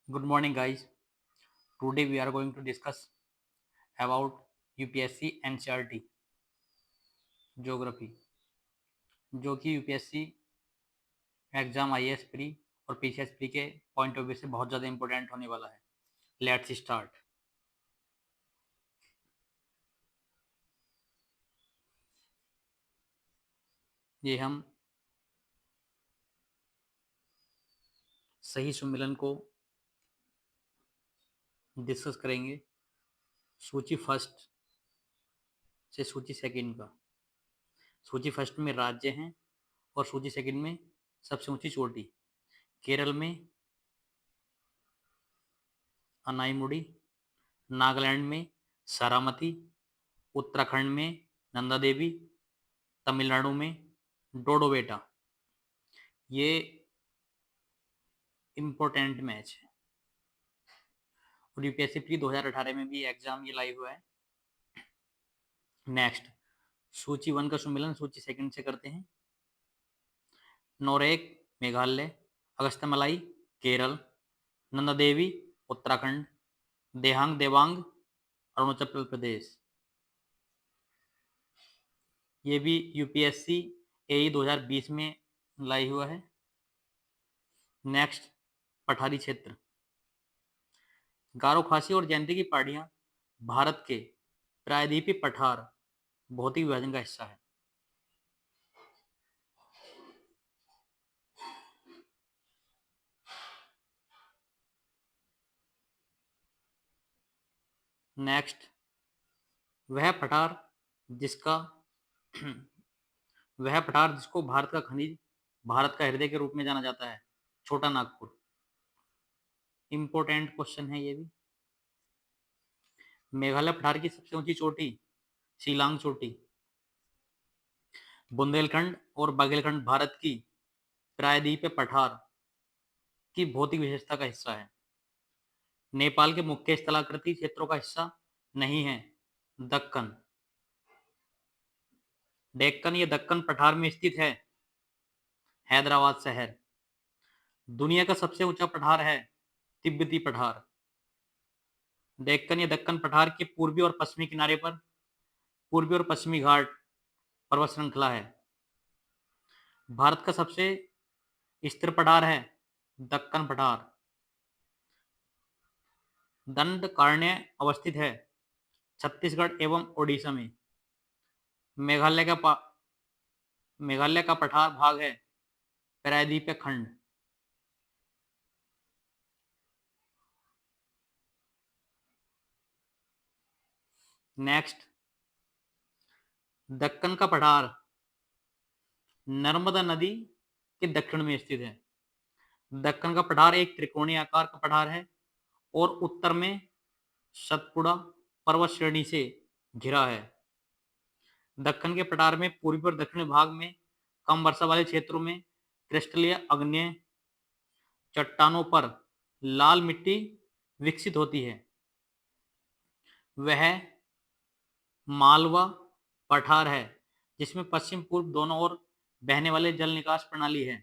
Good morning, guys. Today we are going to discuss about UPSC NCERT Geography, जो कि UPSC exam IAS pre और PCS pre के point of view से बहुत ज़्यादा important होने वाला है। Let's start. ये हम सही सम्मेलन को डिस्कस करेंगे, सूची फर्स्ट से सूची सेकंड का। सूची फर्स्ट में राज्य हैं और सूची सेकंड में सबसे ऊंची चोटी। केरल में अनाईमुड़ी, नागालैंड में सारामती, उत्तराखंड में नंदा देवी, तमिलनाडु में डोडोबेटा। ये इम्पोर्टेंट मैच है और यूपीएससी प्री 2018 में भी एग्जाम ये लाइव हुआ है। नेक्स्ट, सूची 1 का सम्मेलन सूची सेकंड से करते हैं। नोरेक मेघालय, अगस्त्यमलाई केरल, नंदा देवी उत्तराखंड, देहांग देवांग अरुणाचल प्रदेश। ये भी यूपीएससी एई 2020 में लाइव हुआ है। नेक्स्ट, पठारी क्षेत्र। गारो खासी और जयंती की पहाड़ियां भारत के प्रायद्वीपीय पठार भौतिक विभाजन का हिस्सा है। नेक्स्ट, वह पठार जिसका वह पठार जिसको भारत का खनिज, भारत का हृदय के रूप में जाना जाता है, छोटा नागपुर। इंपॉर्टेंट क्वेश्चन है ये भी। मेघालय पठार की सबसे ऊंची चोटी शिलांग चोटी। बुंदेलखंड और बघेलखंड भारत की प्रायद्वीपीय पठार की भौतिक विशेषता का हिस्सा है। नेपाल के मुख्य स्थलाकृति क्षेत्रों का हिस्सा नहीं है। दक्कन, डेक्कन या दक्कन पठार में स्थित है। हैदराबाद शहर। दुनिया का सबसे ऊंचा पठार है तिब्बती पठार। डेक्कन या दक्कन पठार के पूर्वी और पश्चिमी किनारे पर पूर्वी और पश्चिमी घाट पर्वत श्रृंखला है। भारत का सबसे स्थिर पठार है दक्कन पठार। दंडकारण्य अवस्थित है छत्तीसगढ़ एवं ओडिशा में। मेघालय का पठार भाग है प्रायद्वीपीय खंड। नेक्स्ट, दक्कन का पठार नर्मदा नदी के दक्षिण में स्थित है। दक्कन का पठार एक त्रिकोणीय आकार का पठार है और उत्तर में सतपुड़ा पर्वत श्रेणी से घिरा है। दक्कन के पठार में पूर्वी और दक्षिणी भाग में कम वर्षा वाले क्षेत्रों में क्रिस्टलीय आग्नेय चट्टानों पर लाल मिट्टी विकसित होती है। वह मालवा पठार है जिसमें पश्चिम पूर्व दोनों ओर बहने वाले जल निकास प्रणाली है।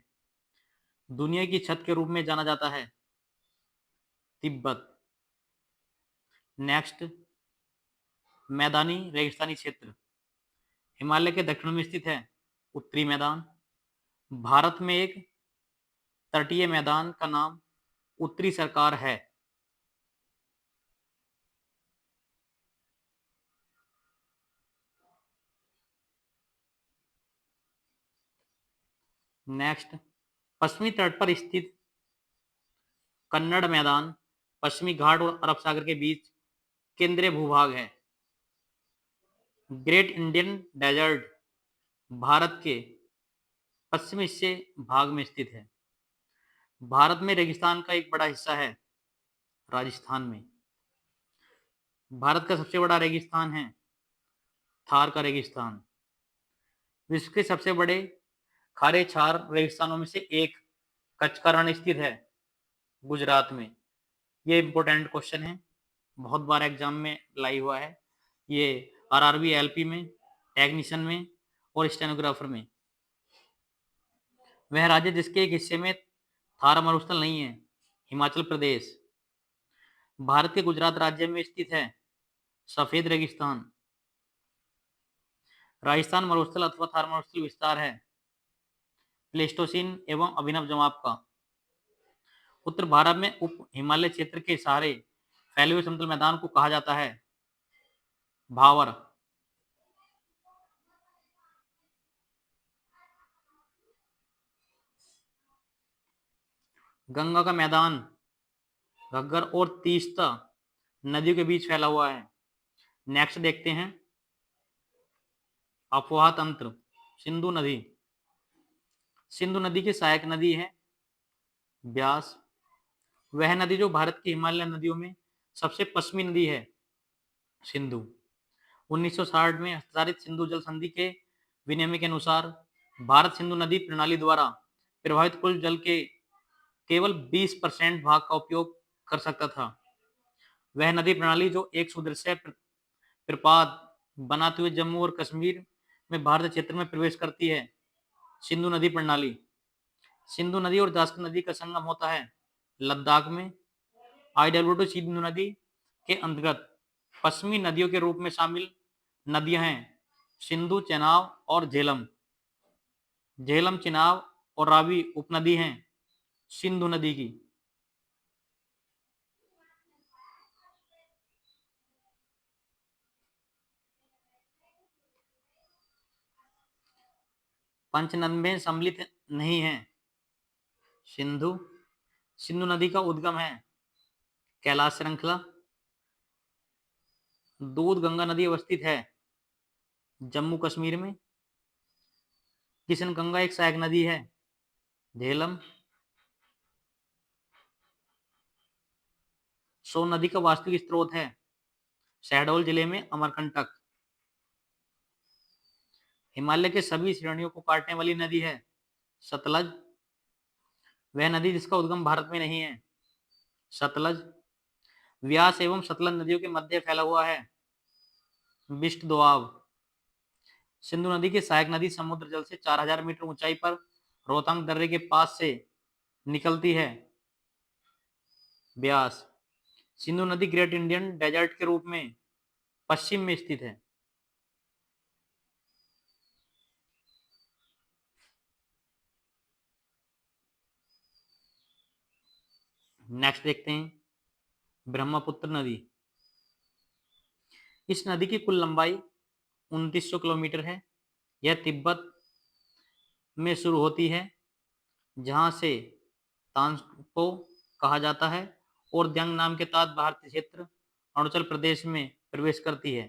दुनिया की छत के रूप में जाना जाता है तिब्बत। नेक्स्ट, मैदानी रेगिस्तानी क्षेत्र। हिमालय के दक्षिण में स्थित है उत्तरी मैदान। भारत में एक तटीय मैदान का नाम उत्तरी सरकार है। नेक्स्ट, पश्चिमी तट पर स्थित कन्नड़ मैदान पश्चिमी घाट और अरब सागर के बीच केंद्रीय भूभाग है। ग्रेट इंडियन डेजर्ट भारत के पश्चिमी हिस्से भाग में स्थित है। भारत में रेगिस्तान का एक बड़ा हिस्सा है राजस्थान में। भारत का सबसे बड़ा रेगिस्तान है थार का रेगिस्तान। विश्व के सबसे बड़े खारे छार रेगिस्तानों में से एक कच्छ का रण स्थित है गुजरात में। ये इंपॉर्टेंट क्वेश्चन है, बहुत बार एग्जाम में लाई हुआ है ये आरआरबी एलपी में, टेक्नीशियन में और स्टेनोग्राफर में। वह राज्य जिसके एक हिस्से में थार मरुस्थल नहीं है हिमाचल प्रदेश। भारत के गुजरात राज्य में स्थित है सफेद रेगिस्तान। राजस्थान मरुस्थल अथवा थार मरुस्थल विस्तार है प्लेस्टोसीन एवं अभिनव जमाव का। उत्तर भारत में उप हिमालय क्षेत्र के सहारे फैले हुए समतल मैदान को कहा जाता है भावर। गंगा का मैदान घग्गर और तीस्ता नदियों के बीच फैला हुआ है। नेक्स्ट देखते हैं अफवाह तंत्र। सिंधु नदी, सिंधु नदी की सहायक नदी है ब्यास। वह नदी जो भारत की हिमालय नदियों में सबसे पश्चिमी नदी है सिंधु। 1960 में हस्ताक्षरित सिंधु जल संधि के विनियम के अनुसार भारत सिंधु नदी प्रणाली द्वारा प्रभावित कुल जल के केवल 20% भाग का उपयोग कर सकता था। वह नदी प्रणाली जो एक सुदृश्य प्रपात बनाते हुए जम्मू और कश्मीर में भारत क्षेत्र में प्रवेश करती है सिंधु नदी प्रणाली। सिंधु नदी और जास्कर नदी का संगम होता है लद्दाख में। IWT सिंधु नदी के अंतर्गत पश्चिमी नदियों के रूप में शामिल नदियां हैं सिंधु, चेनाब और झेलम। झेलम, चिनाब और रावी उपनदी हैं सिंधु नदी की। पंचनद में सम्मिलित नहीं है सिंधु। सिंधु नदी का उद्गम है कैलाश श्रृंखला। दूध गंगा नदी अवस्थित है जम्मू कश्मीर में। किशन गंगा एक सहायक नदी है झेलम। सोन नदी का वास्तविक स्रोत है शहडोल जिले में अमरकंटक। हिमालय के सभी श्रेणियों को काटने वाली नदी है सतलज। वह नदी जिसका उद्गम भारत में नहीं है सतलज। व्यास एवं सतलज नदियों के मध्य फैला हुआ है बिस्ट दोआब। सिंधु नदी की सहायक नदी समुद्र जल से 4000 मीटर ऊंचाई पर रोहतांग दर्रे के पास से निकलती है ब्यास। सिंधु नदी ग्रेट इंडियन डेजर्ट के रूप में पश्चिम में स्थित है। नेक्स्ट देखते हैं ब्रह्मपुत्र नदी। इस नदी की कुल लंबाई 2900 किलोमीटर है। यह तिब्बत में शुरू होती है जहां से तांगपो कहा जाता है और द्यांग नाम के तहत भारतीय क्षेत्र अरुणाचल प्रदेश में प्रवेश करती है।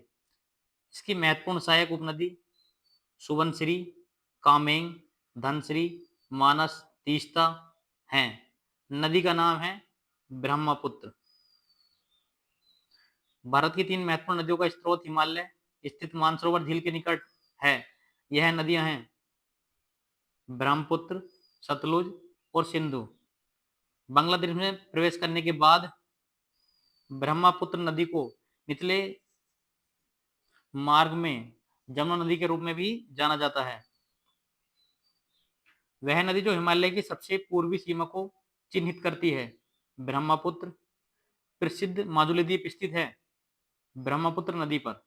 इसकी महत्वपूर्ण सहायक उपनदी सुबनसिरी, कामेंग, धनसिरी, मानस, तीस्ता हैं। नदी का नाम है ब्रह्मपुत्र। भारत की 3 महत्वपूर्ण नदियों का स्रोत हिमालय स्थित मानसरोवर झील के निकट है। यह नदियां हैं ब्रह्मपुत्र, सतलुज और सिंधु। बांग्लादेश में प्रवेश करने के बाद ब्रह्मपुत्र नदी को निचले मार्ग में जमुना नदी के रूप में भी जाना जाता है। वह नदी जो हिमालय की सबसे पूर्वी सीमा को चिन्हित करती है ब्रह्मपुत्र। प्रसिद्ध माजुली द्वीप स्थित है ब्रह्मपुत्र नदी पर।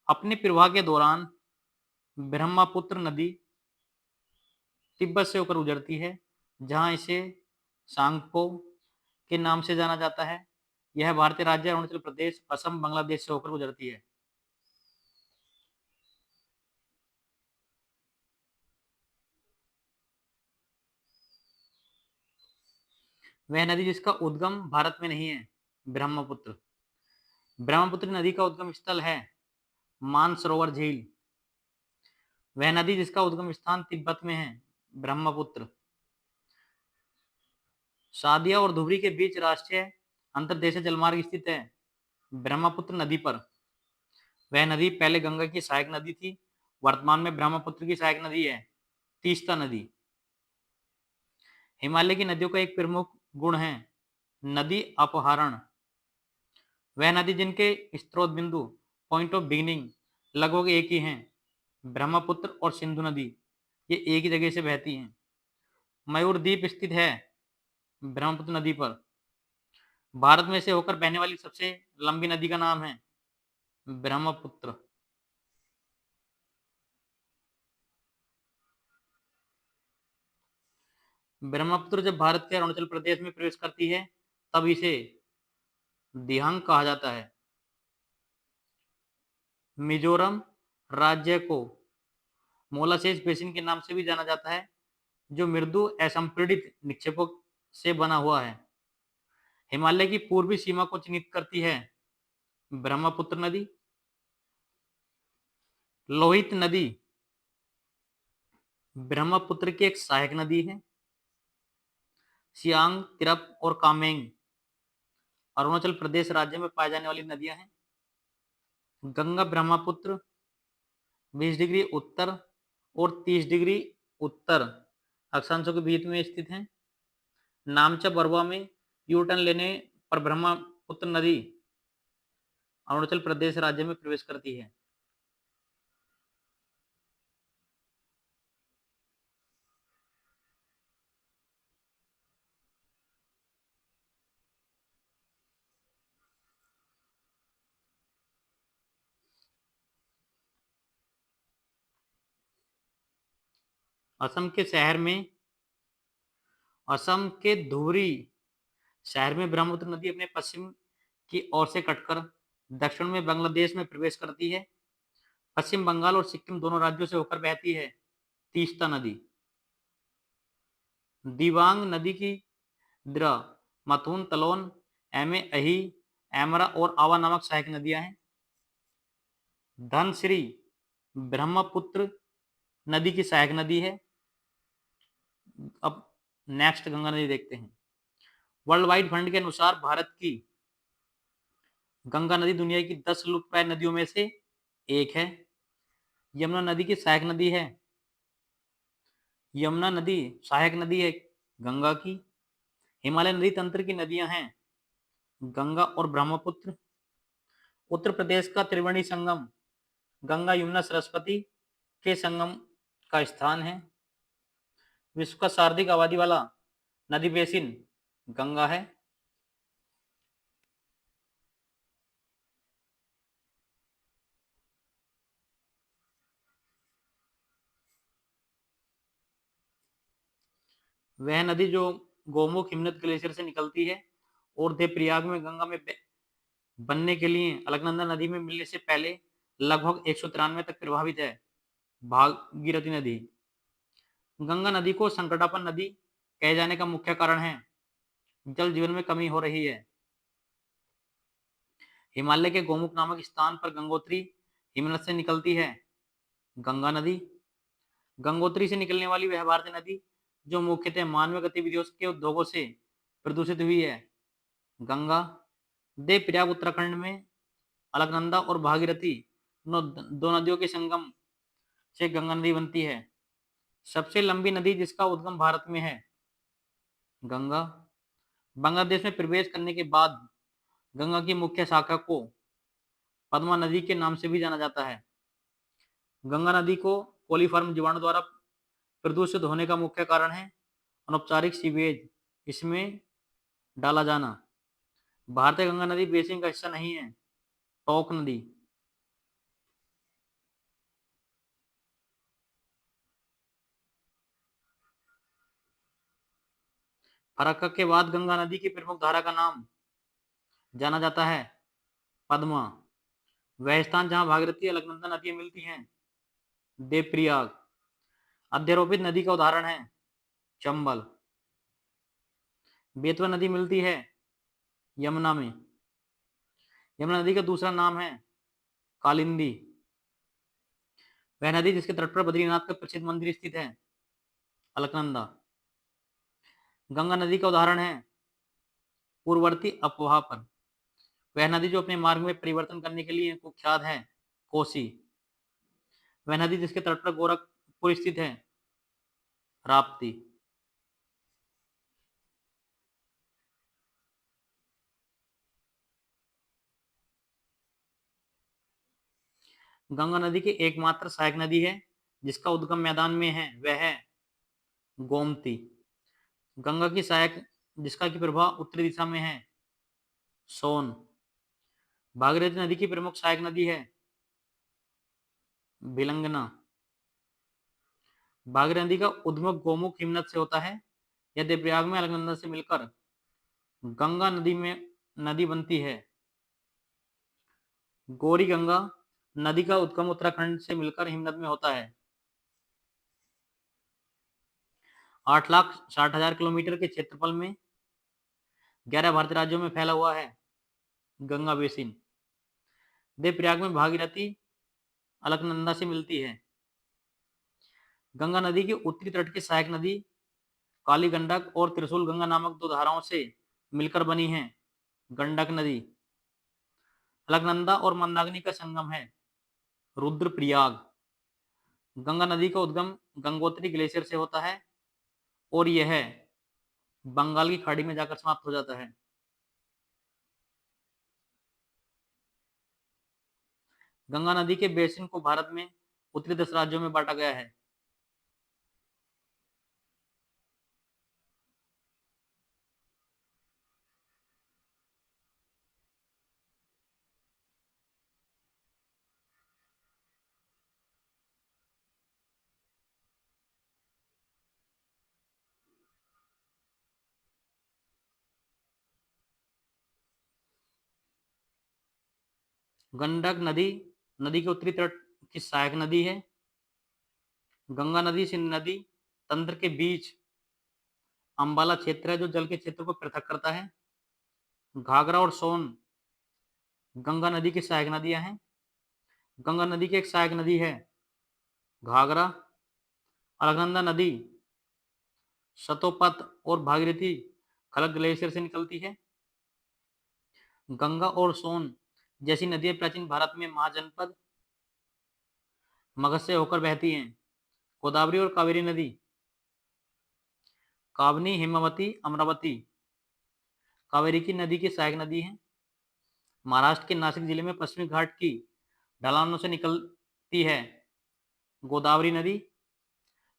अपने प्रवाह के दौरान ब्रह्मपुत्र नदी तिब्बत से होकर गुजरती है जहां इसे सांगपो के नाम से जाना जाता है। यह भारतीय राज्य अरुणाचल प्रदेश, असम, बांग्लादेश से होकर गुजरती है। वह नदी जिसका उद्गम भारत में नहीं है ब्रह्मपुत्र। ब्रह्मपुत्र नदी का उद्गम स्थल है मानसरोवर झील। वह नदी जिसका उद्गम स्थान तिब्बत में है ब्रह्मपुत्र। सादिया और धुबरी के बीच राष्ट्रीय अंतर्देशीय जलमार्ग स्थित है ब्रह्मपुत्र नदी पर। वह नदी पहले गंगा की सहायक नदी थी, वर्तमान में ब्रह्मपुत्र की सहायक नदी है तीस्ता नदी। हिमालय की नदियों का एक प्रमुख गुण है नदी अपहरण। वह नदी जिनके स्रोत बिंदु पॉइंट ऑफ बिगिनिंग लगभग एक ही हैं ब्रह्मपुत्र और सिंधु नदी। ये एक ही जगह से बहती हैं। मयूर द्वीप स्थित है ब्रह्मपुत्र नदी पर। भारत में से होकर बहने वाली सबसे लंबी नदी का नाम है ब्रह्मपुत्र। ब्रह्मपुत्र जब भारत के अरुणाचल प्रदेश में प्रवेश करती है तब इसे दिहांग कहा जाता है। मिजोरम राज्य को मोलासेस बेसिन के नाम से भी जाना जाता है, जो मृदु असंपीड़ित निक्षेपों से बना हुआ है। हिमालय की पूर्वी सीमा को चिन्हित करती है ब्रह्मपुत्र नदी। लोहित नदी ब्रह्मपुत्र की एक सहायक नदी है। सियांग, तिरप और कामेंग अरुणाचल प्रदेश राज्य में पाई जाने वाली नदियां हैं। गंगा ब्रह्मपुत्र 20 डिग्री उत्तर और 30 डिग्री उत्तर अक्षांशों के बीच में स्थित है। नामचा बरवा में यू टर्न लेने पर ब्रह्मपुत्र नदी अरुणाचल प्रदेश राज्य में प्रवेश करती है। असम के शहर में असम के धुबरी शहर में ब्रह्मपुत्र नदी अपने पश्चिम की ओर से कटकर दक्षिण में बांग्लादेश में प्रवेश करती है। पश्चिम बंगाल और सिक्किम दोनों राज्यों से होकर बहती है तीस्ता नदी। दिबांग नदी की द्र, मथुन, तलोन, एमे, अही, एमरा और आवा नामक सहायक नदियां हैं। धनसिरी ब्रह्मपुत्र नदी की सहायक नदी है। अब नेक्स्ट गंगा नदी देखते हैं। वर्ल्ड वाइड फंड के अनुसार भारत की गंगा नदी दुनिया की 10 लुप्तप्राय नदियों में से एक है। यमुना नदी की सहायक नदी है। यमुना नदी सहायक नदी है गंगा की। हिमालय नदी तंत्र की नदियां हैं गंगा और ब्रह्मपुत्र। उत्तर प्रदेश का त्रिवेणी संगम गंगा यमुना सरस्वती के संगम का स्थान है। विश्व का सर्वाधिक आबादी वाला नदी बेसिन गंगा है। वह नदी जो गोमुख हिमनद ग्लेशियर से निकलती है और देवप्रयाग में गंगा में बनने के लिए अलकनंदा नदी में मिलने से पहले लगभग 193 तक प्रभावित है भागीरथी नदी। गंगा नदी को संकटापन्न नदी कहे जाने का मुख्य कारण है जल जीवन में कमी हो रही है। हिमालय के गोमुख नामक स्थान पर गंगोत्री हिमनद से निकलती है गंगा नदी। गंगोत्री से निकलने वाली वह भारतीय नदी जो मुख्यतः मानवीय गतिविधियों के उद्योगों से प्रदूषित हुई है गंगा। देवप्रयाग उत्तराखंड में अलकनंदा और भागीरथी दो नदियों के संगम से गंगा नदी बनती है। सबसे लंबी नदी जिसका उद्गम भारत में है गंगा। बांग्लादेश में प्रवेश करने के बाद गंगा की मुख्य शाखा को पद्मा नदी के नाम से भी जाना जाता है। गंगा नदी को कोलीफॉर्म जीवाणु द्वारा प्रदूषित होने का मुख्य कारण है अनौपचारिक सीवेज इसमें डाला जाना। भारतीय गंगा नदी बेसिन का हिस्सा नहीं है। टोक नदी फरक्का के बाद गंगा नदी की प्रमुख धारा का नाम जाना जाता है पद्मा। वह स्थान जहां भागीरथी अलकनंदा नदियां मिलती हैं देवप्रयाग। अध्यारोपित नदी का उदाहरण है चंबल। बेतवा नदी मिलती है यमुना में। यमुना नदी का दूसरा नाम है कालिंदी। वह नदी जिसके तट पर बद्रीनाथ का प्रसिद्ध मंदिर स्थित है अलकनंदा। गंगा नदी का उदाहरण है पूर्ववर्ती अफवाह पर। वह नदी जो अपने मार्ग में परिवर्तन करने के लिए कुख्यात है कोसी। वह नदी जिसके तट पर गोरखपुर स्थित है राप्ती। गंगा नदी की एकमात्र सहायक नदी है जिसका उद्गम मैदान में है वह है गोमती। गंगा की सहायक जिसका की प्रवाह उत्तरी दिशा में है सोन। भागीरथी नदी की प्रमुख सहायक नदी है भिलंगना। भागीरथी नदी का उद्गम गोमुख हिमनद से होता है। यह देवप्रयाग में अलकनंदा से मिलकर गंगा नदी में नदी बनती है। गौरी गंगा नदी का उद्गम उत्तराखंड से मिलकर हिमनद में होता है। 8,60,000 किलोमीटर के क्षेत्रफल में 11 भारतीय राज्यों में फैला हुआ है गंगा बेसिन। देवप्रयाग में भागीरथी अलकनंदा से मिलती है। गंगा नदी के उत्तरी तट की सहायक नदी काली गंडक और त्रिशूल गंगा नामक दो धाराओं से मिलकर बनी है गंडक नदी। अलकनंदा और मंदाकिनी का संगम है रुद्रप्रयाग। गंगा नदी का उद्गम गंगोत्री ग्लेशियर से होता है और यह बंगाल की खाड़ी में जाकर समाप्त हो जाता है। गंगा नदी के बेसिन को भारत में उत्तरी 10 राज्यों में बांटा गया है। गंडक नदी नदी के उत्तरी तट की सहायक नदी है। गंगा नदी सिंधु नदी तंत्र के बीच अंबाला क्षेत्र है जो जल के क्षेत्र को पृथक करता है। घाघरा और सोन गंगा नदी की सहायक नदियां हैं। गंगा नदी की एक सहायक नदी है घाघरा। अलकनंदा नदी सतोपत और भागीरथी खलक ग्लेशियर से निकलती है। गंगा और सोन जैसी नदियां प्राचीन भारत में महाजनपद मगध से होकर बहती हैं। गोदावरी और कावेरी नदी कावनी हेमावती अमरावती कावेरी की नदी की सहायक नदी है। महाराष्ट्र के नासिक जिले में पश्चिमी घाट की ढलानों से निकलती है गोदावरी नदी।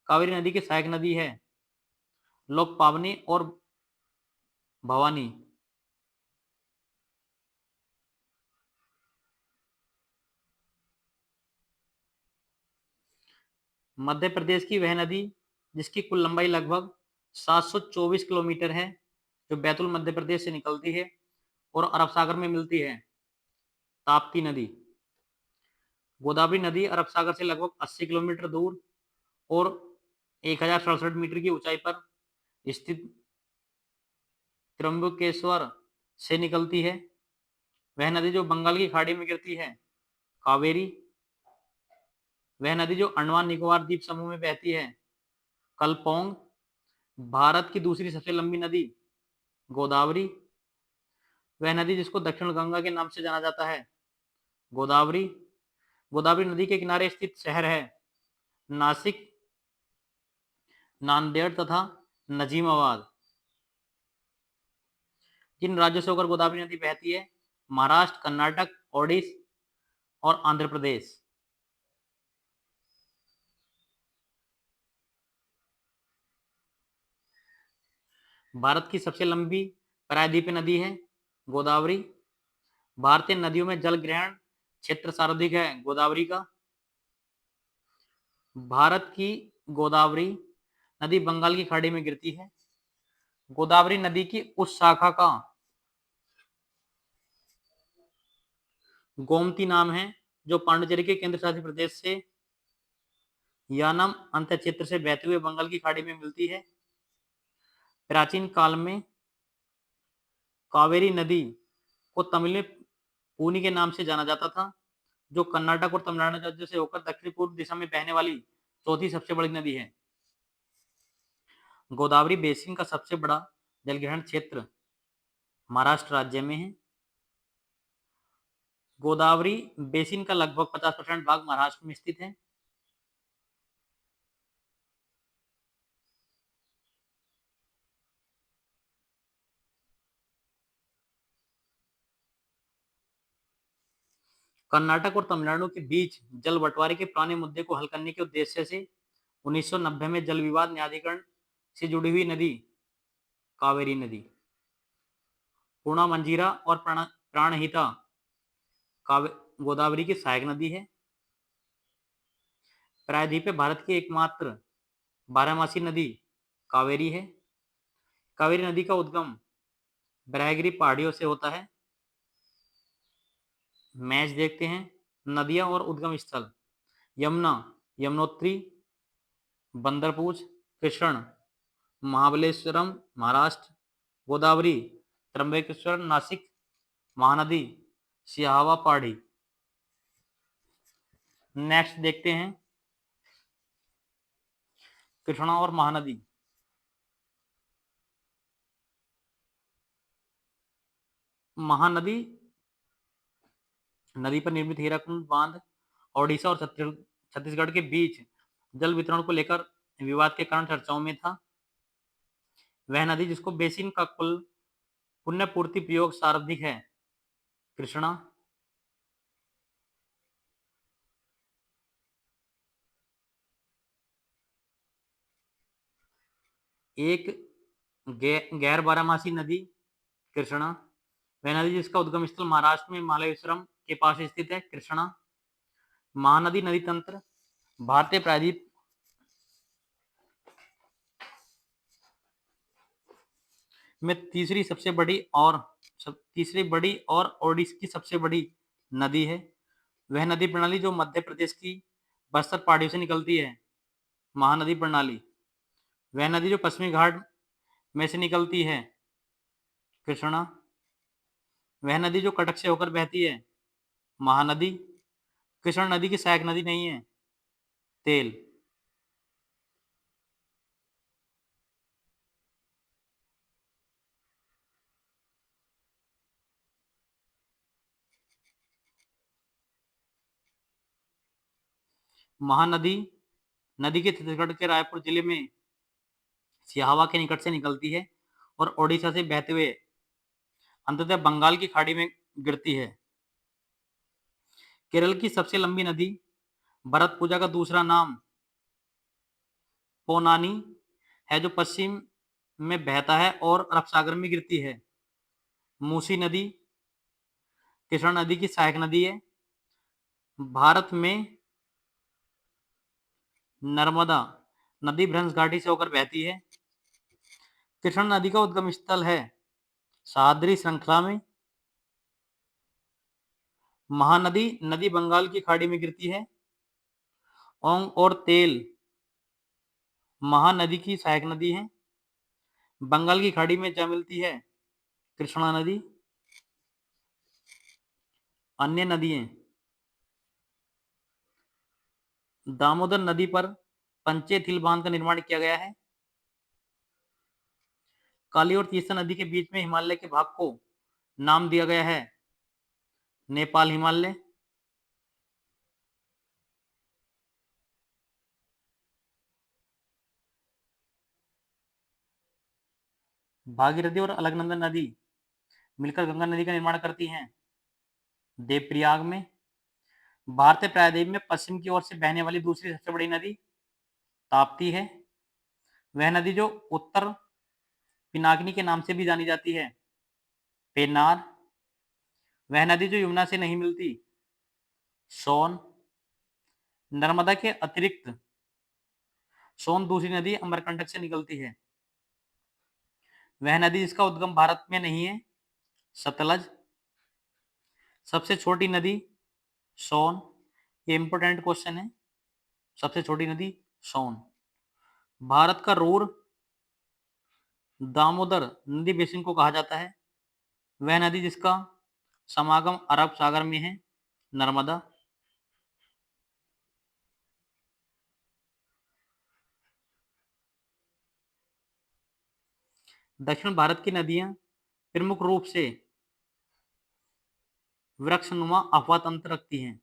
कावेरी नदी की सहायक नदी है लोक पावनी और भवानी। मध्य प्रदेश की वह नदी जिसकी कुल लंबाई लगभग 724 किलोमीटर है जो बैतूल मध्य प्रदेश से निकलती है और अरब सागर में मिलती है ताप्ती नदी। गोदावरी नदी अरब सागर से लगभग 80 किलोमीटर दूर और 1067 मीटर की ऊंचाई पर स्थित त्र्यंबकेश्वर से निकलती है। वह नदी जो बंगाल की खाड़ी में गिरती है कावेरी। वह नदी जो अंडमान निकोबार द्वीप समूह में बहती है कलपोंग। भारत की दूसरी सबसे लंबी नदी गोदावरी। वह नदी जिसको दक्षिण गंगा के नाम से जाना जाता है गोदावरी। गोदावरी नदी के किनारे स्थित शहर है नासिक नांदेड़ तथा नजीमाबाद। जिन राज्यों से होकर गोदावरी नदी बहती है महाराष्ट्र कर्नाटक ओडिशा और आंध्र प्रदेश। भारत की सबसे लंबी प्रायद्वीपीय नदी है गोदावरी। भारतीय नदियों में जल ग्रहण क्षेत्र सर्वाधिक है गोदावरी का। भारत की गोदावरी नदी बंगाल की खाड़ी में गिरती है। गोदावरी नदी की उस शाखा का गोमती नाम है जो पांडिचेरी के केंद्र शासित प्रदेश से यानम अंत क्षेत्र से बहते हुए बंगाल की खाड़ी में मिलती है। प्राचीन काल में कावेरी नदी को तमिल में पूनी के नाम से जाना जाता था जो कर्नाटक और तमिलनाडु राज्यों से होकर दक्षिण पूर्व दिशा में बहने वाली चौथी सबसे बड़ी नदी है। गोदावरी बेसिन का सबसे बड़ा जलग्रहण क्षेत्र महाराष्ट्र राज्य में है। गोदावरी बेसिन का लगभग 50% भाग महाराष्ट्र में स्थित है। कर्नाटक और तमिलनाडु के बीच जल बंटवारे के पुराने मुद्दे को हल करने के उद्देश्य से 1990 में जल विवाद न्यायाधिकरण से जुड़ी हुई नदी कावेरी नदी। पूर्णा मंजीरा और प्राणहिता गोदावरी की सहायक नदी है। प्रायद्वीप पे भारत की एकमात्र बारहमासी नदी कावेरी है। कावेरी नदी का उद्गम बराहगिरी पहाड़ियों से होता है। मैच देखते हैं। नदियां और उद्गम स्थल। यमुना यमुनोत्री बंदरपूछ कृष्ण महाबलेश्वरम महाराष्ट्र। गोदावरी त्र्यंबकेश्वर नासिक। महानदी सिहावा पहाड़ी। नेक्स्ट देखते हैं कृष्णा और महानदी। महानदी नदी पर निर्मित हीराकुंड बांध ओडिशा और छत्तीसगढ़ के बीच जल वितरण को लेकर विवाद के कारण चर्चाओं में था। वह नदी जिसको बेसिन का कुल पुण्य पूर्ति प्रयोग सर्वाधिक है कृष्णा। एक गैर बारहमासी नदी कृष्णा। वह नदी जिसका उद्गम स्थल महाराष्ट्र में मालवेश्वरम के पास स्थित है कृष्णा। महानदी नदी तंत्र भारतीय प्रायद्वीप में तीसरी बड़ी और ओडिशा की सबसे बड़ी नदी है। वह नदी प्रणाली जो मध्य प्रदेश की बस्तर पहाड़ियों से निकलती है महानदी प्रणाली। वह नदी जो पश्चिमी घाट में से निकलती है कृष्णा। वह नदी जो कटक से होकर बहती है महानदी। कृष्णा नदी की सहायक नदी नहीं है तेल। महानदी नदी के छत्तीसगढ़ के रायपुर जिले में सिहावा के निकट से निकलती है और ओडिशा से बहते हुए अंततः बंगाल की खाड़ी में गिरती है। केरल की सबसे लंबी नदी भरतपुजा का दूसरा नाम पोनानी है जो पश्चिम में बहता है और अरब सागर में गिरती है। मूसी नदी कृष्णा नदी की सहायक नदी है। भारत में नर्मदा नदी भ्रंश घाटी से होकर बहती है। कृष्णा नदी का उद्गम स्थल है सह्याद्री श्रृंखला में। महानदी नदी बंगाल की खाड़ी में गिरती है। ओंग और तेल महानदी की सहायक नदी है। बंगाल की खाड़ी में जा मिलती है कृष्णा नदी। अन्य नदियां दामोदर नदी पर पंचेथिल बांध का निर्माण किया गया है। काली और तीस्ता नदी के बीच में हिमालय के भाग को नाम दिया गया है नेपाल हिमालय। भागीरथी और अलकनंदा नदी मिलकर गंगा नदी का निर्माण करती हैं देवप्रयाग में। भारतीय प्रायद्वीप में पश्चिम की ओर से बहने वाली दूसरी सबसे बड़ी नदी ताप्ती है। वह नदी जो उत्तर पिनाकिनी के नाम से भी जानी जाती है पेन्नार। वह नदी जो यमुना से नहीं मिलती सोन। नर्मदा के अतिरिक्त सोन दूसरी नदी अमरकंटक से निकलती है। वह नदी जिसका उद्गम भारत में नहीं है सतलज। सबसे छोटी नदी सोन। ये इंपोर्टेंट क्वेश्चन है। सबसे छोटी नदी सोन। भारत का रूर दामोदर नदी बेसिन को कहा जाता है। वह नदी जिसका समागम अरब सागर में है नर्मदा। दक्षिण भारत की नदियां प्रमुख रूप से वृक्षनुमा अफवाह तंत्र रखती हैं।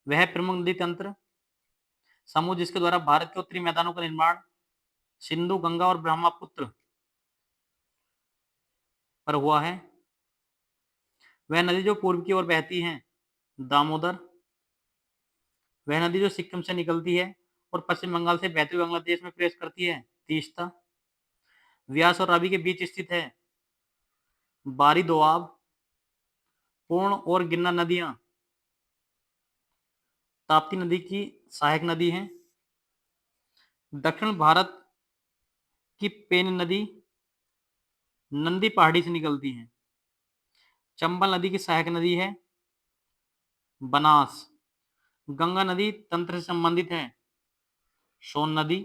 वह प्रमुख नदी तंत्र समूह जिसके द्वारा भारत के उत्तरी मैदानों का निर्माण सिंधु गंगा और ब्रह्मपुत्र पर हुआ है। वह नदी जो पूर्व की ओर बहती है दामोदर। वह नदी जो सिक्किम से निकलती है और पश्चिम बंगाल से बहते हुए बांग्लादेश में प्रवेश करती है तीस्ता। व्यास और रावी के बीच स्थित है बारी दोआब, पूर्ण और गिरना नदियां ताप्ती नदी की सहायक नदी हैं। दक्षिण भारत की पेन नदी नंदी पहाड़ी से निकलती है। चंबल नदी की सहायक नदी है बनास। गंगा नदी तंत्र से संबंधित है सोन नदी।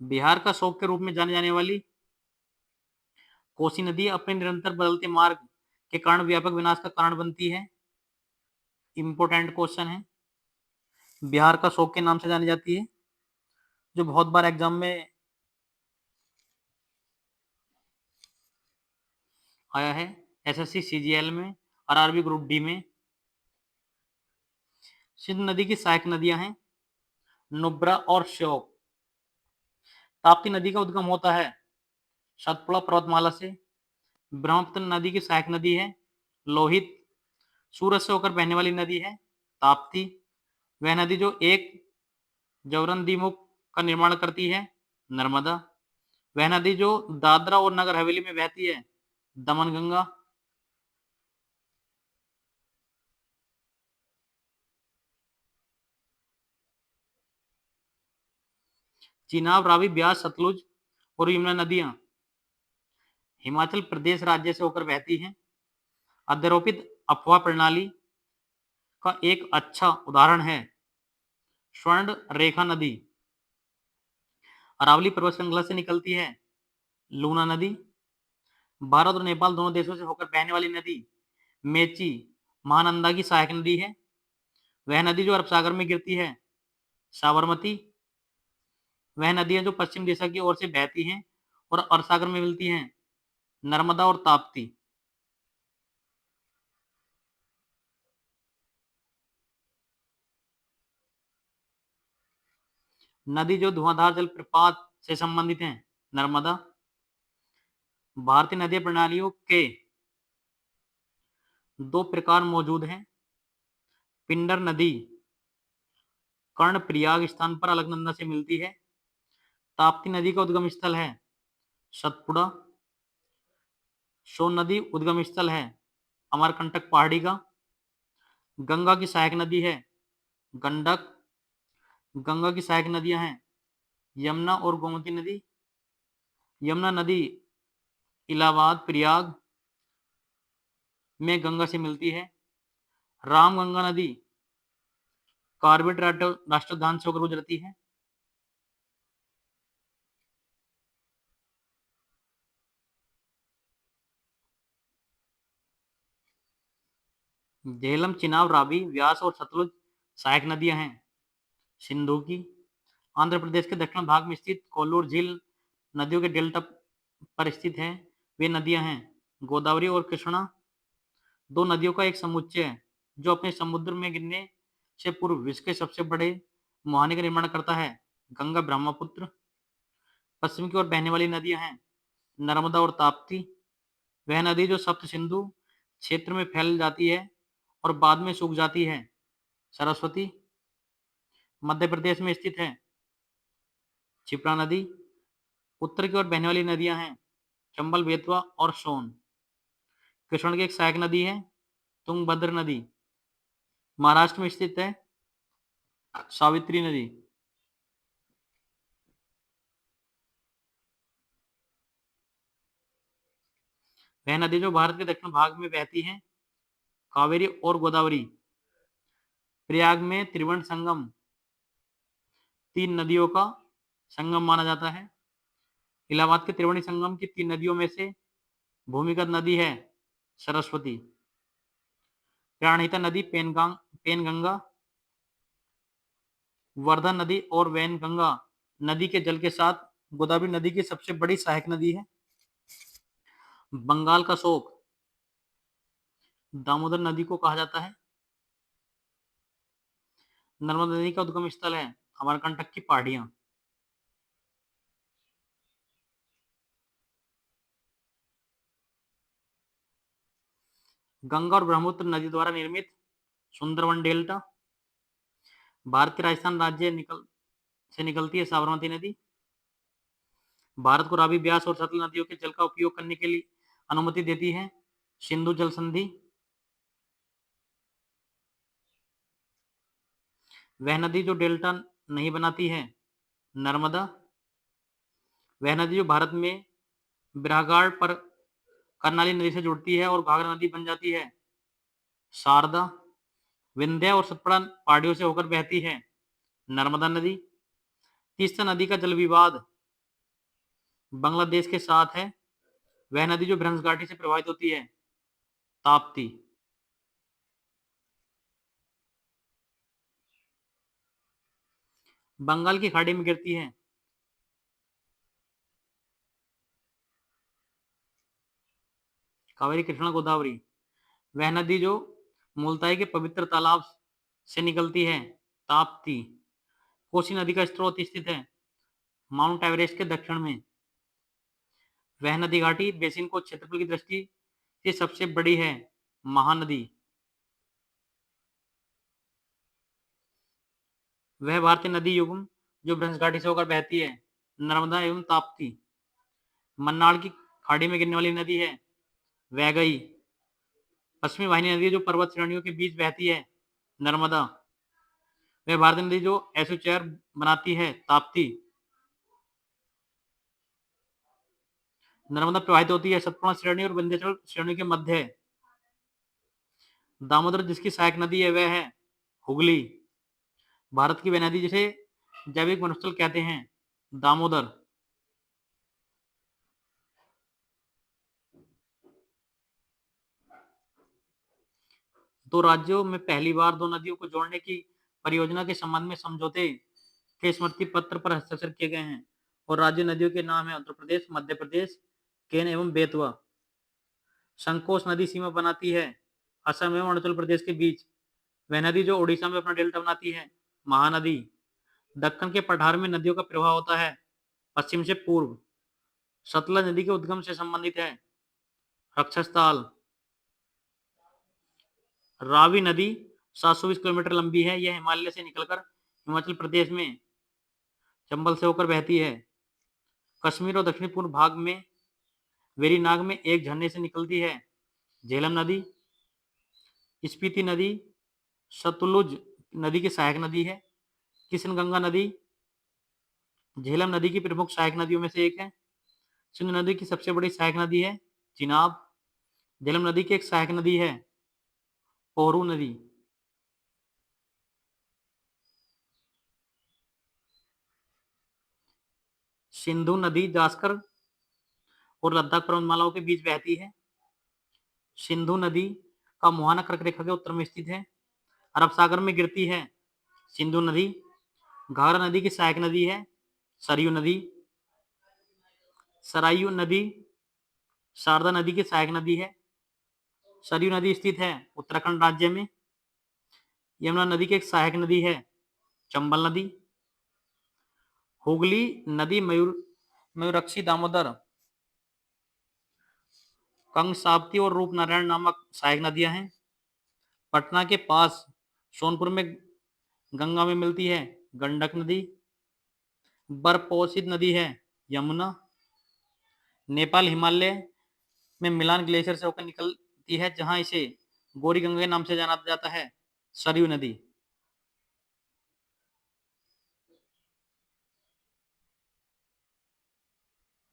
बिहार का शोक के रूप में जाने जाने वाली कोसी नदी अपने निरंतर बदलते मार्ग के कारण व्यापक विनाश का कारण बनती है। इंपोर्टेंट क्वेश्चन है। बिहार का शोक के नाम से जानी जाती है, जो बहुत बार एग्जाम में आया है, एसएससी सीजीएल में, आरआरबी ग्रुप डी में। सिंधु नदी की सहायक नदियां हैं नुब्रा और श्योक। ताप्ती नदी का उद्गम होता है सतपुड़ा पर्वतमाला से। ब्रह्मपुत्र नदी की सहायक नदी है लोहित। सूरत से होकर बहने वाली नदी है ताप्ती। वह नदी जो एक जौरन द्वीमुख का निर्माण करती है नर्मदा। वह नदी जो दादरा और नगर हवेली में बहती है दमनगंगा। चिनाब, रावी, ब्यास, सतलुज और यमुना नदियां हिमाचल प्रदेश राज्य से होकर बहती हैं। अध्यारोपित अफवाह प्रणाली का एक अच्छा उदाहरण है स्वर्ण रेखा नदी। अरावली पर्वत श्रृंखला से निकलती है लूना नदी। भारत और नेपाल दोनों देशों से होकर बहने वाली नदी मेची महानंदा की सहायक नदी है। वह नदी जो अरब सागर में गिरती है साबरमती। वह नदियां जो पश्चिम दिशा की ओर से बहती हैं और अरब सागर में मिलती हैं नर्मदा और ताप्ती। नदी जो धुआंधार जलप्रपात से संबंधित हैं नर्मदा। भारतीय नदी प्रणालियों के दो प्रकार मौजूद हैं। पिंडर नदी कर्णप्रयाग स्थान पर अलकनंदा से मिलती है। ताप्ती नदी का उद्गम स्थल है सतपुड़ा। सोन नदी उद्गम स्थल है अमरकंटक पहाड़ी का। गंगा की सहायक नदी है गंडक। गंगा की सहायक नदियां हैं यमुना और गोमती नदी। यमुना नदी इलाहाबाद प्रयाग में गंगा से मिलती है। रामगंगा नदी कार्बेट राष्ट्रधान से होकर गुजरती है। झेलम, चिनाब, रावी, व्यास और सतलुज सहायक नदियां हैं सिंधु की। आंध्र प्रदेश के दक्षिण भाग में स्थित कोल्लूर झील नदियों के डेल्टा पर स्थित है। वे नदियां हैं गोदावरी और कृष्णा। दो नदियों का एक समुच्चय है जो अपने समुद्र में गिरने से पूर्व विश्व के सबसे बड़े मुहाने का निर्माण करता है गंगा ब्रह्मपुत्र। पश्चिम की ओर बहने वाली नदियां हैं नर्मदा और ताप्ती। वह नदी जो सप्त सिंधु क्षेत्र में फैल जाती है और बाद में सूख जाती है सरस्वती। मध्य प्रदेश में स्थित है क्षिप्रा नदी। उत्तर की ओर बहने वाली नदियां हैं चंबल, बेतवा और सोन। कृष्ण की एक सहायक नदी है तुंगभद्र नदी। महाराष्ट्र में स्थित है सावित्री नदी। वह नदी जो भारत के दक्षिण भाग में बहती है कावेरी और गोदावरी। प्रयाग में त्रिवेणी संगम तीन नदियों का संगम माना जाता है। इलाहाबाद के त्रिवेणी संगम की तीन नदियों में से भूमिगत नदी है सरस्वती। प्राणहिता नदी पेनगंगा, वर्धा नदी और वैनगंगा नदी के जल के साथ गोदावरी नदी की सबसे बड़ी सहायक नदी है। बंगाल का शोक दामोदर नदी को कहा जाता है। नर्मदा नदी का उद्गम स्थल है अमरकंटक की पहाड़ियां। गंगा और ब्रह्मपुत्र नदी द्वारा निर्मित सुंदरवन डेल्टा। भारत के राजस्थान राज्य से निकलती है साबरमती नदी। भारत को रावी, ब्यास और सतलज नदियों के जल का उपयोग करने के लिए अनुमति देती है सिंधु जल संधि। वह नदी जो डेल्टा नहीं बनाती है नर्मदा। वह नदी जो भारत में बिराहगाड़ पर कर्नाली नदी से जुड़ती है और घाघरा नदी बन जाती है शारदा। विंध्य और सतपुड़ा पहाड़ियों से होकर बहती है नर्मदा नदी। तीस्ता नदी का जल विवाद बांग्लादेश के साथ है। वह नदी जो भ्रंश घाटी से प्रभावित होती है ताप्ती। बंगाल की खाड़ी में गिरती है कावेरी, कृष्णा, गोदावरी। वह नदी जो मुल्ताई के पवित्र तालाब से निकलती है ताप्ती। कोसी नदी का स्रोत स्थित है माउंट एवरेस्ट के दक्षिण में। वह नदी घाटी बेसिन को क्षेत्रफल की दृष्टि से सबसे बड़ी है महानदी। वह भारतीय नदी युग्म जो भ्रंश घाटी से होकर बहती है नर्मदा एवं ताप्ती। मन्नार की खाड़ी में गिरने वाली नदी है वैगई। पश्चिमी वाहिनी नदी जो पर्वत श्रेणियों के बीच बहती है नर्मदा। वह भारतीय नदी जो एसोचैर बनाती है ताप्ती। नर्मदा प्रवाहित होती है सतपुड़ा श्रेणी और विंध्याचल श्रेणी के मध्य। दामोदर जिसकी सहायक नदी है वह है हुगली। भारत की वह नदी जिसे जैविक वनस्थल कहते हैं दामोदर। दो राज्यों में पहली बार दो नदियों को जोड़ने की परियोजना के संबंध में समझौते के स्मृति पत्र पर हस्ताक्षर किए गए हैं और राज्य नदियों के नाम है उत्तर प्रदेश, मध्य प्रदेश, केन एवं बेतवा। संकोच नदी सीमा बनाती है असम एवं अरुणाचल प्रदेश के बीच। वह नदी जो उड़ीसा में अपना डेल्टा बनाती है महानदी। दक्कन के पठार में नदियों का प्रवाह होता है पश्चिम से पूर्व। सतलज नदी के उद्गम से संबंधित है रक्षस्थाल। रावी नदी 720 किलोमीटर लंबी है। यह हिमालय से निकलकर हिमाचल प्रदेश में चंबल से होकर बहती है। कश्मीर और दक्षिण पूर्व भाग में वेरीनाग में एक झरने से निकलती है झेलम नदी। स्पीति नदी सतलुज नदी की सहायक नदी है। किशनगंगा नदी झेलम नदी की प्रमुख सहायक नदियों में से एक है। सिंधु नदी की सबसे बड़ी सहायक नदी है चिनाब। झेलम नदी की एक सहायक नदी है पोहरू नदी। सिंधु नदी जास्कर और लद्दाख पर्वतमालाओं के बीच बहती है। सिंधु नदी का मुहाना कर्क रेखा के उत्तर में स्थित है। अरब सागर में गिरती है सिंधु नदी। घाघरा नदी की सहायक नदी है सरयू नदी। सरायू नदी शारदा नदी की सहायक नदी है। सरयू नदी स्थित है उत्तराखंड राज्य में। यमुना नदी की एक सहायक नदी है चंबल नदी। हुगली नदी मयूरक्षी, दामोदर, कंगसावती और रूपनारायण नामक सहायक नदियां हैं। पटना के पास सोनपुर में गंगा में मिलती है गंडक नदी। बर्फोषित नदी है यमुना। नेपाल हिमालय में मिलान ग्लेशियर से होकर निकलती है जहां इसे गौरी गंगा के नाम से जाना जाता है सरयू नदी।